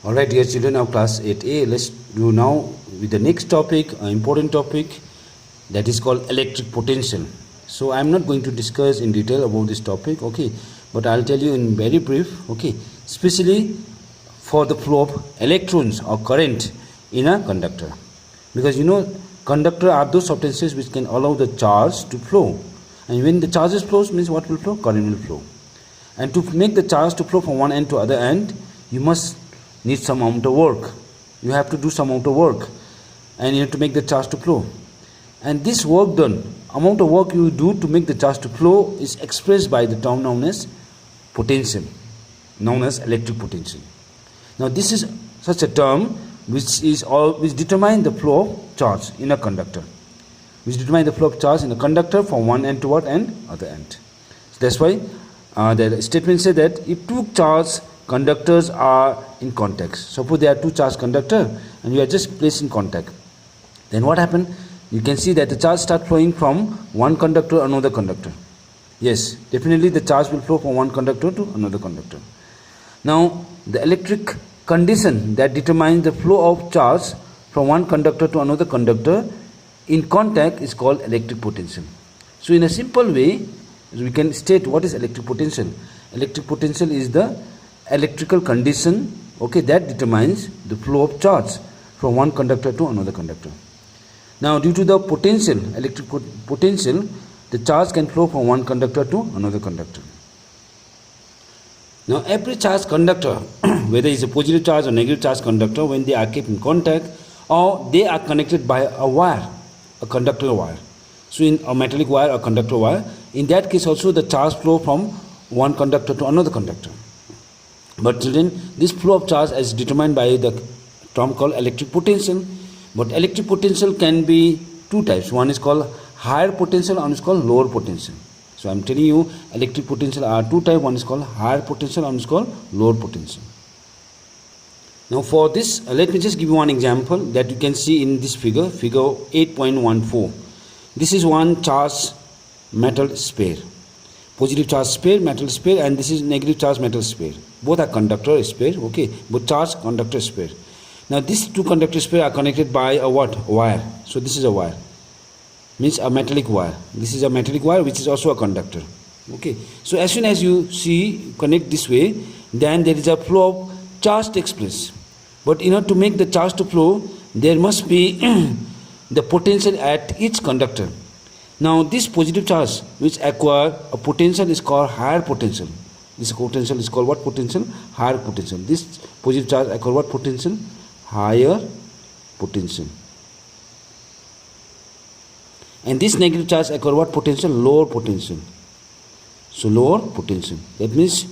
Alright, dear children of class 8A, let's do now with the next topic, an important topic that is called electric potential. So I'm not going to discuss in detail about this topic, okay, but I'll tell you in very brief, okay, especially for the flow of electrons or current in a conductor. Because you know, conductor are those substances which can allow the charge to flow. And when the charges flows means what will flow? Current will flow. And to make the charge to flow from one end to other end, you must need some amount of work. You have to do some amount of work, and you have to make the charge to flow. And this work done, amount of work you do to make the charge to flow, is expressed by the term known as potential, known as electric potential. Now this is such a term which determines the flow of charge in a conductor, which determines the flow of charge in a conductor from one end to what end? Other end. So that's why the statement says that if two charged conductors are in contact, suppose there are two charged conductors and you are just placed in contact, then what happens? You can see that the charge start flowing from one conductor to another conductor. Yes, definitely the charge will flow from one conductor to another conductor. Now the electric condition that determines the flow of charge from one conductor to another conductor in contact is called electric potential. So in a simple way we can state what is electric potential. Electric potential is the electrical condition, okay, that determines the flow of charge from one conductor to another conductor. Now due to the potential, electric potential, the charge can flow from one conductor to another conductor. Now every charged conductor, whether it's a positive charge or negative charge conductor, when they are kept in contact or they are connected by a wire, a conductor wire, so in a metallic wire or conductor wire, in that case also the charge flow from one conductor to another conductor. But children, this flow of charge is determined by the term called electric potential. But electric potential can be two types. One is called higher potential, one is called lower potential. So I am telling you electric potential are two types. One is called higher potential, one is called lower potential. Now for this, let me just give you one example that you can see in this figure 8.14. This is one charged metal sphere. Positive charge sphere, metal sphere, and this is negative charge metal sphere. Both are conductor sphere, okay, both charged conductor sphere. Now these two conductor sphere are connected by a what? Wire. So this is a wire, means a metallic wire. This is a metallic wire which is also a conductor, okay. So as soon as you see connect this way, then there is a flow of charge takes place. But in order to make the charge to flow, there must be the potential at each conductor. Now this positive charge which acquire a potential is called higher potential. This potential is called what potential? Higher potential. This positive charge acquire what potential? Higher potential. And this negative charge acquire what potential? Lower potential. So lower potential. That means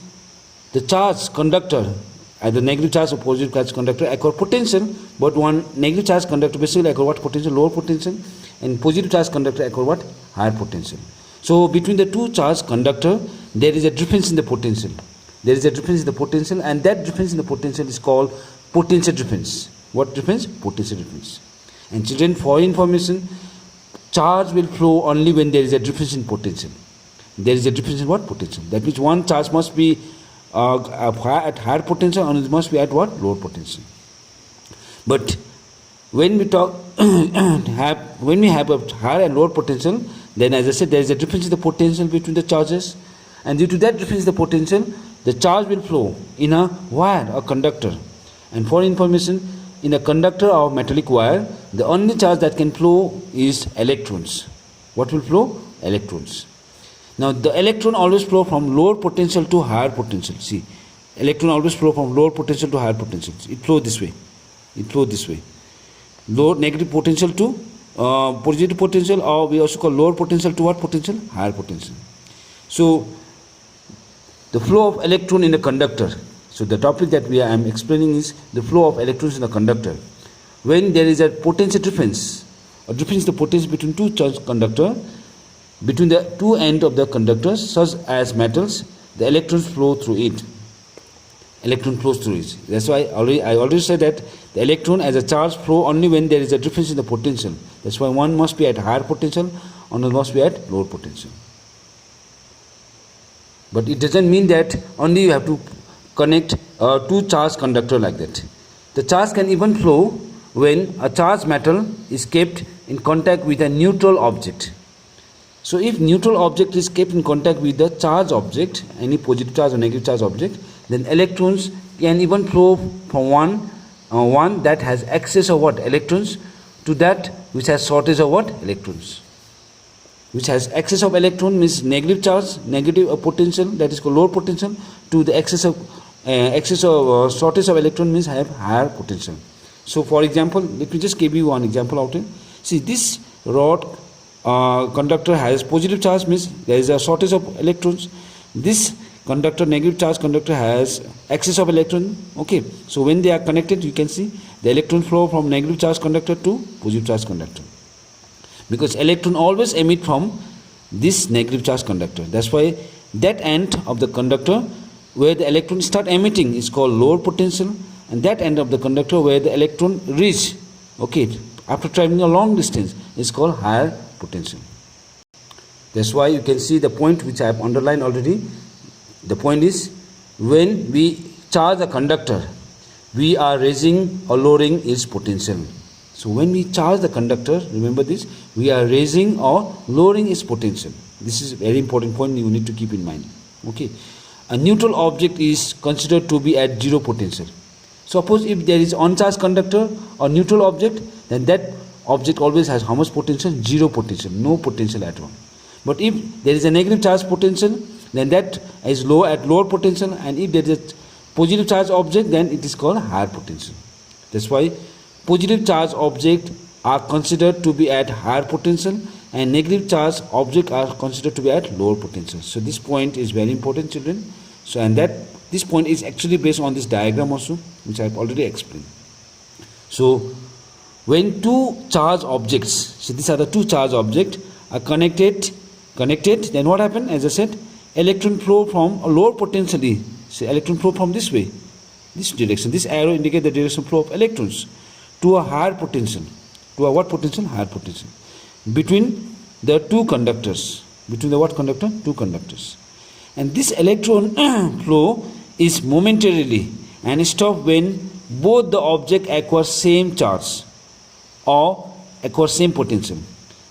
the charge conductor, either negative charge or positive charge conductor acquire potential, but one negative charge conductor basically acquire what potential? Lower potential. And positive charge conductor acquire what? Higher potential. So between the two charge conductor there is a difference in the potential. There is a difference in the potential, and that difference in the potential is called potential difference. What difference? Potential difference. And children, for information, charge will flow only when there is a difference in potential. There is a difference in what? Potential. That means one charge must be at higher potential and it must be at what? Lower potential. But when we talk when we have a higher and lower potential, then as I said, there is a difference in the potential between the charges, and due to that difference in the potential, the charge will flow in a wire or conductor. And for information, in a conductor or metallic wire, the only charge that can flow is electrons. What will flow? Electrons. Now the electron always flow from lower potential to higher potential. See, electron always flow from lower potential to higher potential. It flows this way. It flows this way. Lower negative potential to positive potential, or we also call lower potential to what potential? Higher potential. So the flow of electron in a conductor. So the topic that I am explaining is the flow of electrons in a conductor. When there is a potential difference, a difference in the potential between two charged conductor, between the two ends of the conductors, such as metals, the electrons flow through it. Electron flows through it. That's why I already said that the electron as a charge flow only when there is a difference in the potential. That's why one must be at higher potential, another must be at lower potential. But it doesn't mean that only you have to connect two charged conductor like that. The charge can even flow when a charged metal is kept in contact with a neutral object. So if neutral object is kept in contact with the charged object, any positive charge or negative charge object, then electrons can even flow from one that has excess of what? Electrons, to that which has shortage of what? Electrons. Which has excess of electron means negative charge, negative potential, that is called lower potential, to the excess of shortage of electron means have higher potential. So for example, let me just give you one example out here. See, this rod conductor has positive charge, means there is a shortage of electrons. This conductor, negative charge conductor, has excess of electron. Okay, so when they are connected, you can see the electron flow from negative charge conductor to positive charge conductor, because electron always emit from this negative charge conductor. That's why that end of the conductor where the electron start emitting is called lower potential, and that end of the conductor where the electron reach, okay, after traveling a long distance, is called higher potential. That's why you can see the point which I have underlined already. The point is, when we charge a conductor, we are raising or lowering its potential. So when we charge the conductor, remember this, we are raising or lowering its potential. This is a very important point you need to keep in mind. Okay, a neutral object is considered to be at zero potential. Suppose if there is uncharged conductor or neutral object, then that object always has how much potential? Zero potential, no potential at all. But if there is a negative charge potential, then that is low at lower potential, and if there is a positive charge object, then it is called higher potential. That's why positive charge objects are considered to be at higher potential, and negative charge objects are considered to be at lower potential. So this point is very important, children. So and that this point is actually based on this diagram also, which I have already explained. So when two charge objects, so these are the two charge objects, are connected, then what happens? As I said, electron flow from a lower potentially. So electron flow from this way, this direction. This arrow indicates the direction flow of electrons to a higher potential. To a what potential? Higher potential. Between the two conductors. Between the what conductor? Two conductors. And this electron flow is momentarily and stop when both the object acquire same charge or acquire same potential.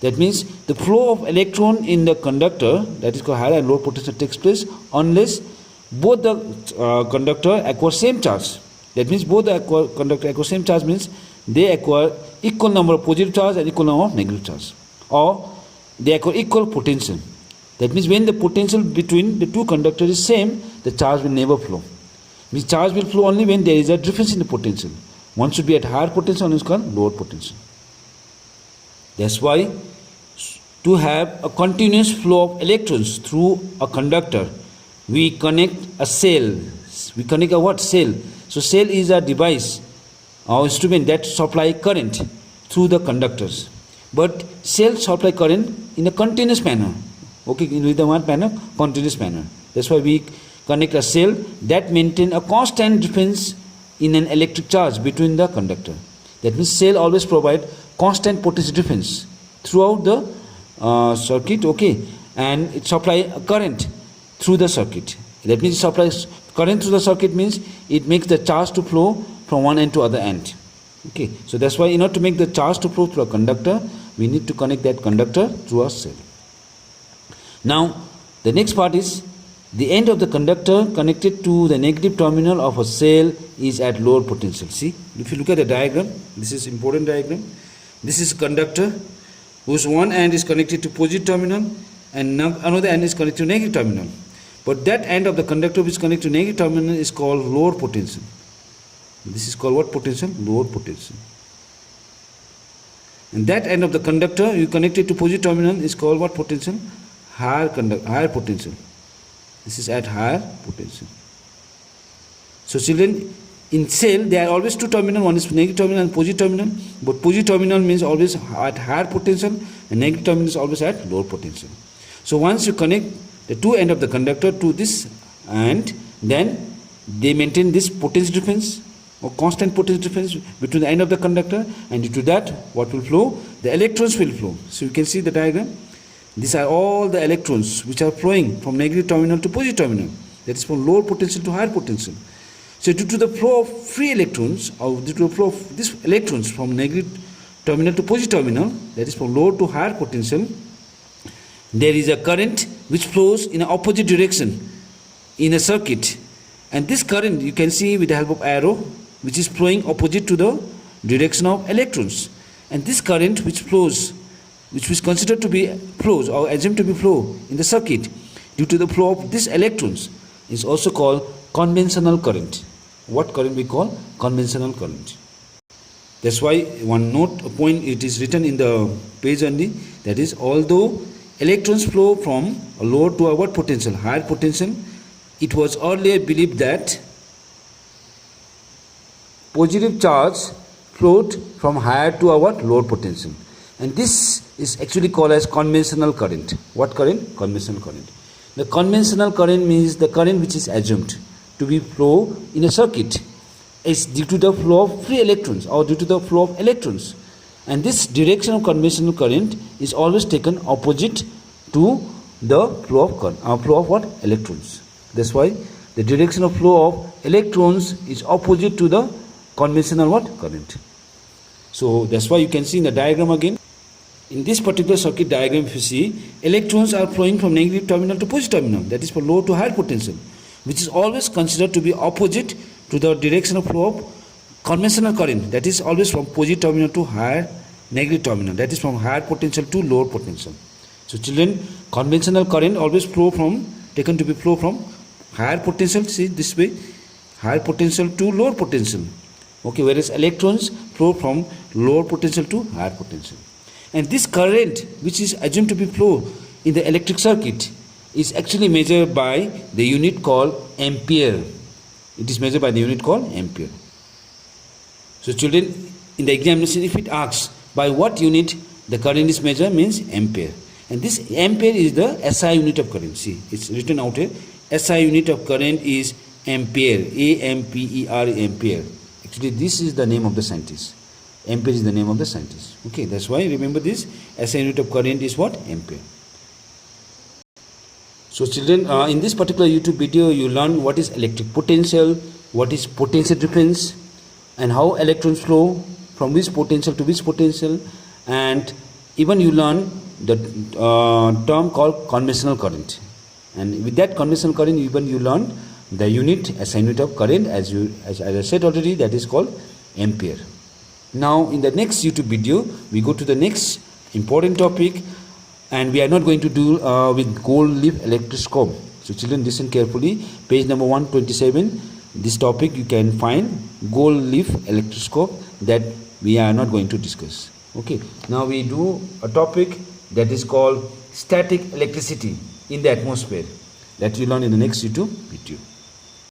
That means the flow of electron in the conductor, that is called higher and lower potential, takes place unless both the conductor acquire same charge. That means both the conductor acquire same charge means they acquire equal number of positive charge and equal number of negative charge, or they acquire equal potential. That means when the potential between the two conductors is same, the charge will never flow. Means charge will flow only when there is a difference in the potential. One should be at higher potential, one is called lower potential. That's why to have a continuous flow of electrons through a conductor, we connect a cell. We connect a what? Cell. So cell is a device or instrument that supply current through the conductors. But cell supply current in a continuous manner. Okay, in the one manner, continuous manner. That's why we connect a cell that maintain a constant difference in an electric charge between the conductor. That means cell always provide constant potential difference throughout the circuit, okay, and it supply current through the circuit. That means it supplies current through the circuit means it makes the charge to flow from one end to other end. Okay, so that's why in order to make the charge to flow through a conductor, we need to connect that conductor through a cell. Now, the next part is the end of the conductor connected to the negative terminal of a cell is at lower potential. See, if you look at the diagram, this is important diagram. This is a conductor whose one end is connected to positive terminal and another end is connected to negative terminal. But that end of the conductor which is connected to negative terminal is called lower potential. This is called what potential? Lower potential. And that end of the conductor you connected to positive terminal is called what potential? Higher potential. This is at higher potential. So children, in cell there are always two terminal, one is negative terminal and positive terminal, but positive terminal means always at higher potential and negative terminal is always at lower potential. So once you connect the two end of the conductor to this, and then they maintain this potential difference or constant potential difference between the end of the conductor, and due to that what will flow? The electrons will flow. So you can see the diagram. These are all the electrons which are flowing from negative terminal to positive terminal. That is from lower potential to higher potential. So due to the flow of free electrons, or due to the flow of these electrons from negative terminal to positive terminal, that is from lower to higher potential, there is a current which flows in an opposite direction in a circuit. And this current you can see with the help of arrow, which is flowing opposite to the direction of electrons. And this current which flows, which is considered to be flows or assumed to be flow in the circuit due to the flow of these electrons, is also called conventional current. What current we call? Conventional current. That's why one note point, it is written in the page only, that is, although electrons flow from a lower to a potential, higher potential, it was earlier believed that positive charge flowed from higher to a lower potential. And this is actually called as conventional current. What current? Conventional current. The conventional current means the current which is assumed to be flow in a circuit is due to the flow of free electrons or due to the flow of electrons. And this direction of conventional current is always taken opposite to the flow of current, flow of what? Electrons. That's why the direction of flow of electrons is opposite to the conventional what? Current. So that's why you can see in the diagram again. In this particular circuit diagram, if you see, electrons are flowing from negative terminal to positive terminal, that is for low to higher potential, which is always considered to be opposite to the direction of flow of conventional current, that is always from positive terminal to higher negative terminal, that is from higher potential to lower potential. So children, conventional current always taken to be flow from higher potential, see this way, higher potential to lower potential. Okay, whereas electrons flow from lower potential to higher potential. And this current, which is assumed to be flow in the electric circuit, is actually measured by the unit called ampere. It is measured by the unit called ampere. So children, in the examination, if it asks by what unit the current is measured, means ampere. And this ampere is the SI unit of current. See, it's written out here. SI unit of current is ampere. A-M-P-E-R, ampere. Actually, this is the name of the scientist. Ampere is the name of the scientist. Okay, that's why remember this. SI unit of current is what? Ampere. So children, in this particular YouTube video, you learn what is electric potential, what is potential difference, and how electrons flow from which potential to which potential, and even you learn the term called conventional current. And with that conventional current, even you learn the unit, SI unit of current, as I said already, that is called ampere. Now in the next YouTube video, we go to the next important topic, and we are not going to do with gold leaf electroscope. So children, listen carefully. Page number 127. This topic you can find gold leaf electroscope, that we are not going to discuss. Okay. Now we do a topic that is called static electricity in the atmosphere, that you learn in the next YouTube video.